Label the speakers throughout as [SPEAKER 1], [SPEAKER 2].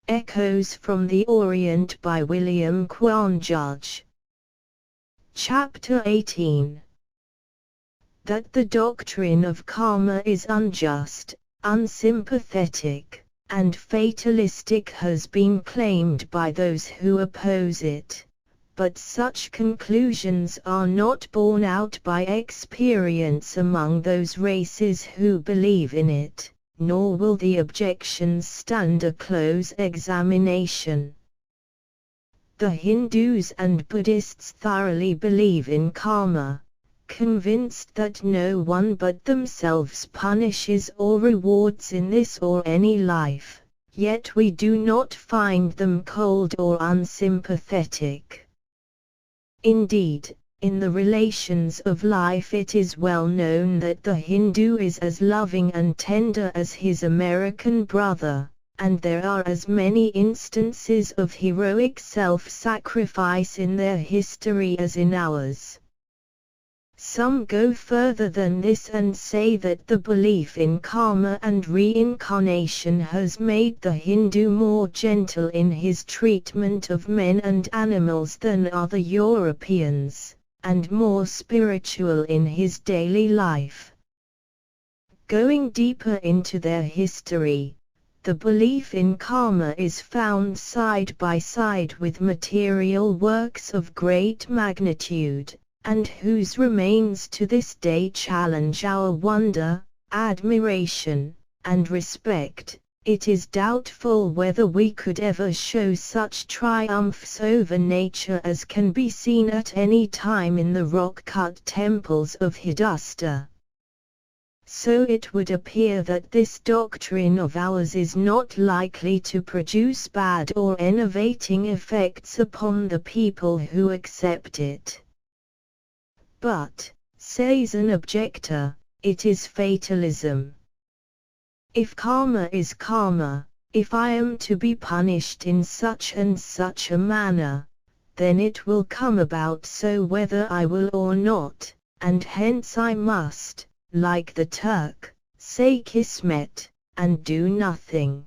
[SPEAKER 1] Echoes from the Orient by William Quan Judge. Chapter 18. That the doctrine of karma is unjust, unsympathetic, and fatalistic has been claimed by those who oppose it, but such conclusions are not borne out by experience among those races who believe in it, nor will the objections stand a close examination. The Hindus and Buddhists thoroughly believe in karma, convinced that no one but themselves punishes or rewards in this or any life, yet we do not find them cold or unsympathetic. Indeed, in the relations of life it is well known that the Hindu is as loving and tender as his American brother, and there are as many instances of heroic self-sacrifice in their history as in ours. Some go further than this and say that the belief in karma and reincarnation has made the Hindu more gentle in his treatment of men and animals than other Europeans, and more spiritual in his daily life. Going deeper into their history, the belief in karma is found side by side with material works of great magnitude, and whose remains to this day challenge our wonder, admiration, and respect. It is doubtful whether we could ever show such triumphs over nature as can be seen at any time in the rock-cut temples of Hidusta. So it would appear that this doctrine of ours is not likely to produce bad or enervating effects upon the people who accept it. But, says an objector, it is fatalism. If karma is karma, if I am to be punished in such and such a manner, then it will come about so whether I will or not, and hence I must, like the Turk, say Kismet, and do nothing.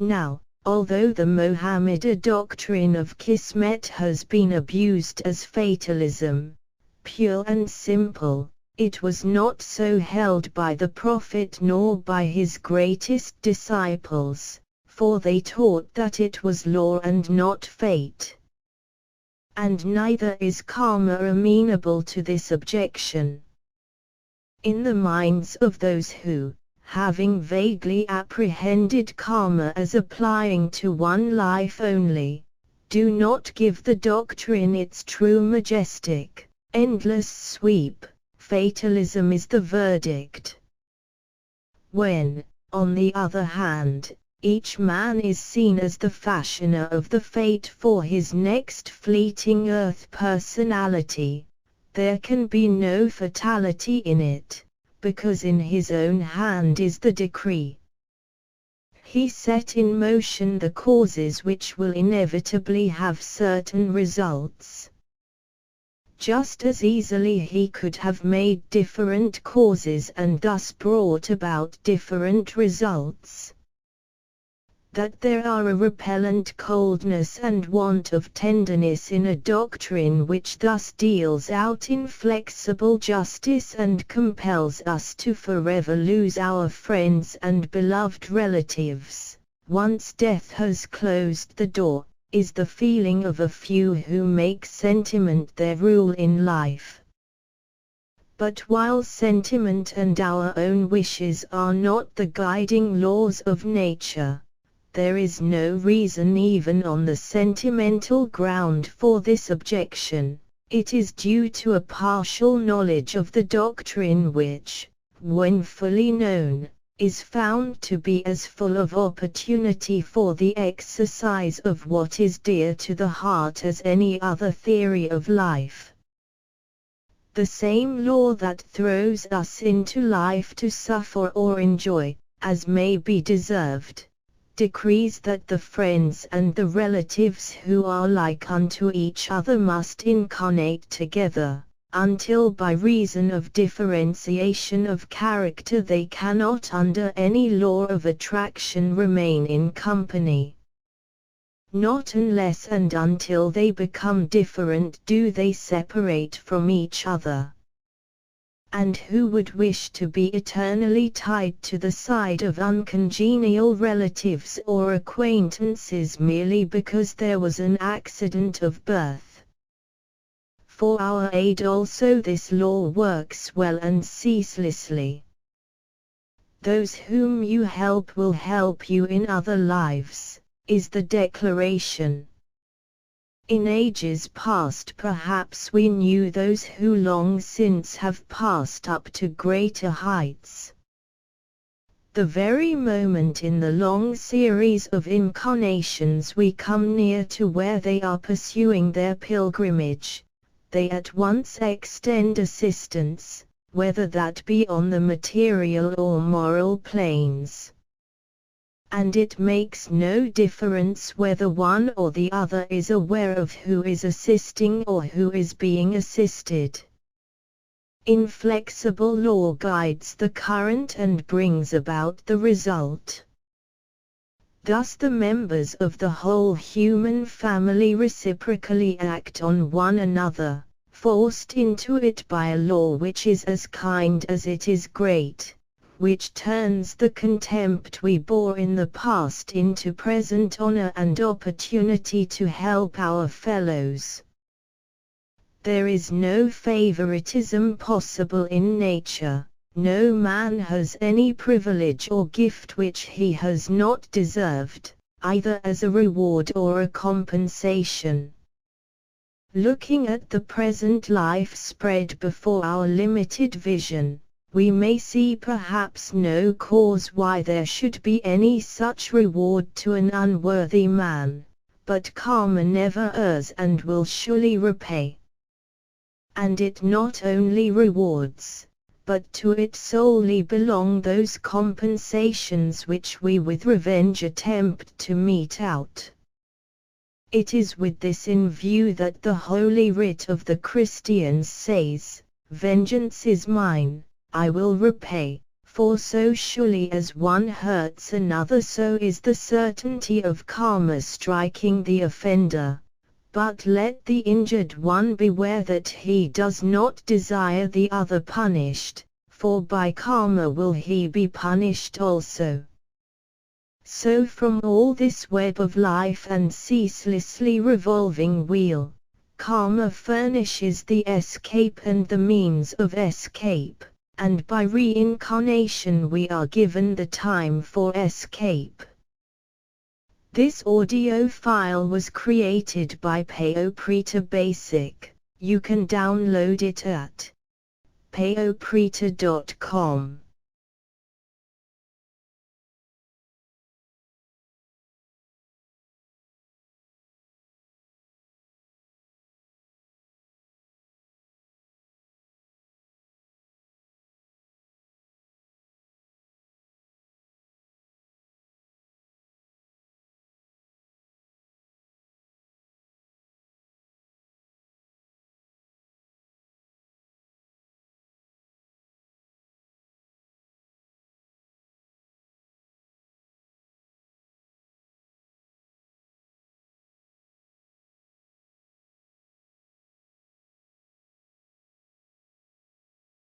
[SPEAKER 1] Now, although the Mohammedan doctrine of Kismet has been abused as fatalism, pure and simple, it was not so held by the Prophet nor by his greatest disciples, for they taught that it was law and not fate. And neither is karma amenable to this objection. In the minds of those who, having vaguely apprehended karma as applying to one life only, do not give the doctrine its true majestic, endless sweep, fatalism is the verdict. When, on the other hand, each man is seen as the fashioner of the fate for his next fleeting earth personality, there can be no fatality in it, because in his own hand is the decree. He set in motion the causes which will inevitably have certain results. Just as easily he could have made different causes and thus brought about different results. That there are a repellent coldness and want of tenderness in a doctrine which thus deals out inflexible justice and compels us to forever lose our friends and beloved relatives, once death has closed the door, is the feeling of a few who make sentiment their rule in life. But while sentiment and our own wishes are not the guiding laws of nature, there is no reason even on the sentimental ground for this objection. It is due to a partial knowledge of the doctrine which, when fully known, is found to be as full of opportunity for the exercise of what is dear to the heart as any other theory of life. The same law that throws us into life to suffer or enjoy, as may be deserved, decrees that the friends and the relatives who are like unto each other must incarnate together, until by reason of differentiation of character they cannot under any law of attraction remain in company. Not unless and until they become different do they separate from each other. And who would wish to be eternally tied to the side of uncongenial relatives or acquaintances merely because there was an accident of birth? For our aid also this law works well and ceaselessly. Those whom you help will help you in other lives, is the declaration. In ages past perhaps we knew those who long since have passed up to greater heights. The very moment in the long series of incarnations we come near to where they are pursuing their pilgrimage, they at once extend assistance, whether that be on the material or moral planes. And it makes no difference whether one or the other is aware of who is assisting or who is being assisted. Inflexible law guides the current and brings about the result. Thus the members of the whole human family reciprocally act on one another, forced into it by a law which is as kind as it is great, which turns the contempt we bore in the past into present honor and opportunity to help our fellows. There is no favoritism possible in nature. No man has any privilege or gift which he has not deserved, either as a reward or a compensation. Looking at the present life spread before our limited vision, we may see perhaps no cause why there should be any such reward to an unworthy man, but karma never errs and will surely repay. And it not only rewards, but to it solely belong those compensations which we with revenge attempt to mete out. It is with this in view that the Holy Writ of the Christians says, "Vengeance is mine, I will repay," for so surely as one hurts another so is the certainty of karma striking the offender. But let the injured one beware that he does not desire the other punished, for by karma will he be punished also. So from all this web of life and ceaselessly revolving wheel, karma furnishes the escape and the means of escape, and by reincarnation we are given the time for escape. This audio file was created by Payoprita Basic. You can download it at payoprita.com.